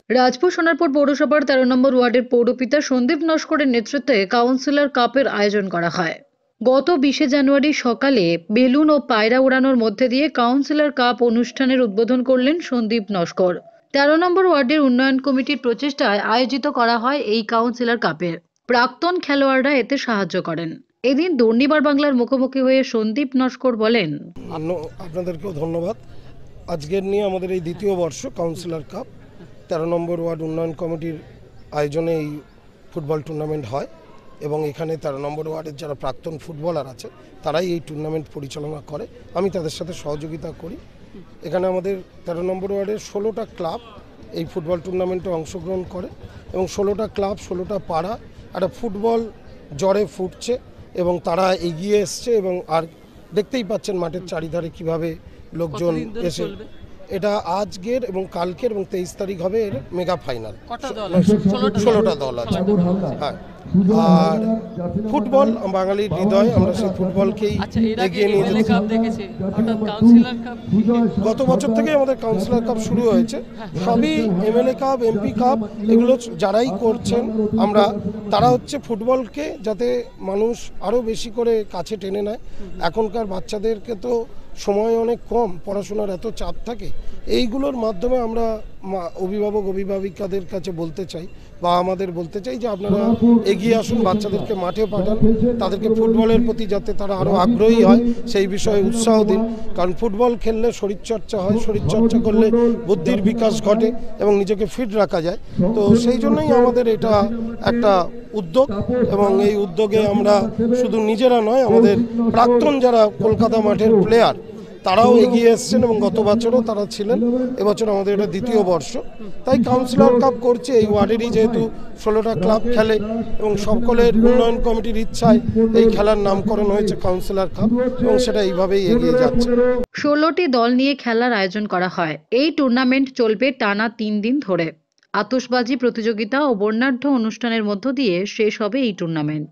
রাজপুর সোনারপুর পৌরসভার ১৩ নম্বর ওয়ার্ডের পৌরপিতা সন্দীপ নস্করের নেতৃত্বে কাউন্সিলর কাপের আয়োজন করা হয়। গত ২০শে জানুয়ারি সকালে বেলুন ও পায়রা উড়ানোর মধ্যে দিয়ে কাউন্সিলর কাপ অনুষ্ঠানের উদ্বোধন করলেন সন্দীপ নস্কর। ১৩ নম্বর ওয়ার্ডের উন্নয়ন কমিটির প্রচেষ্টায় আয়োজিত করা হয় এই কাউন্সিলর কাপের। প্রাক্তন খেলোয়াড়রা এতে সাহায্য করেন। এদিন দুর্নিবার বাংলার মুখোমুখি হয়ে সন্দীপ নস্কর বলেন, আপনাদেরকেও ধন্যবাদ। আজকের নিয়ে আমাদের এই দ্বিতীয় বর্ষ কাউন্সিলর কাপ ১৩ নম্বর ওয়ার্ড উন্নয়ন কমিটির আয়োজনে এই ফুটবল টুর্নামেন্ট হয় এবং এখানে ১৩ নম্বর ওয়ার্ডের যারা প্রাক্তন ফুটবলার আছে তারাই এই টুর্নামেন্ট পরিচালনা করে, আমি তাদের সাথে সহযোগিতা করি। এখানে আমাদের ১৩ নম্বর ওয়ার্ডের ১৬টা ক্লাব এই ফুটবল টুর্নামেন্টে অংশগ্রহণ করে এবং ১৬টা ক্লাব ১৬টা পাড়া একটা ফুটবল জ্বরে ফুটছে এবং তারা এগিয়ে এসছে এবং আর দেখতেই পাচ্ছেন মাঠের চারিধারে কিভাবে লোকজন এসে। এটা আজকের এবং কালকের এবং ২৩ তারিখ হবে এর মেগা ফাইনাল। ১৬টা দল আছে। হ্যাঁ, আর ফুটবল বাঙালির হৃদয়, আমরা সেই ফুটবলকেই এগিয়ে নিয়ে যেতে। গত বছর থেকে আমাদের কাউন্সিলর কাপ শুরু হয়েছে, সবই এমএলএ কাপ, এমপি কাপ, এগুলো যারাই করছেন আমরা তারা হচ্ছে ফুটবলকে যাতে মানুষ আরও বেশি করে কাছে টেনে নেয়। এখনকার বাচ্চাদেরকে তো সময় অনেক কম, পড়াশোনার এত চাপ থাকে, এইগুলোর মাধ্যমে আমরা অভিভাবক অভিভাবিকাদের কাছে বলতে চাই বা আমাদের বলতে চাই যে আপনারা এগিয়ে আসুন, বাচ্চাদেরকে মাঠে পাঠান, তাদেরকে ফুটবলের প্রতি যাতে তারা আরও আগ্রহী হয় সেই বিষয়ে উৎসাহ দিন। কারণ ফুটবল খেললে শরীরচর্চা হয়, শরীরচর্চা করলে বুদ্ধির বিকাশ ঘটে এবং নিজেকে ফিট রাখা যায়। তো সেই জন্যই আমাদের এটা একটা উদ্যোগ এবং এই উদ্যোগে আমরা শুধু নিজেরা নয়, আমাদের প্রাক্তন যারা কলকাতা মাঠের প্লেয়ার তারাও এগিয়ে এসছেন এবং গত বছরও তারা ছিলেন। এবছর আমাদের এটা দ্বিতীয় বর্ষ, তাই কাউন্সিলর কাপ করছে। এই ওয়ার্ডেরই যেহেতু ১৬টা ক্লাব খেলে এবং সকলের উন্নয়ন কমিটির ইচ্ছায় এই খেলার নামকরণ হয়েছে কাউন্সিলর কাপ এবং সেটা এইভাবেই এগিয়ে যাচ্ছে। ১৬টি দল নিয়ে খেলার আয়োজন করা হয়। এই টুর্নামেন্ট চলবে টানা ৩ দিন ধরে। আতশবাজি প্রতিযোগিতা ও বর্ণাঢ্য অনুষ্ঠানের মধ্য দিয়ে শেষ হবে এই টুর্নামেন্ট।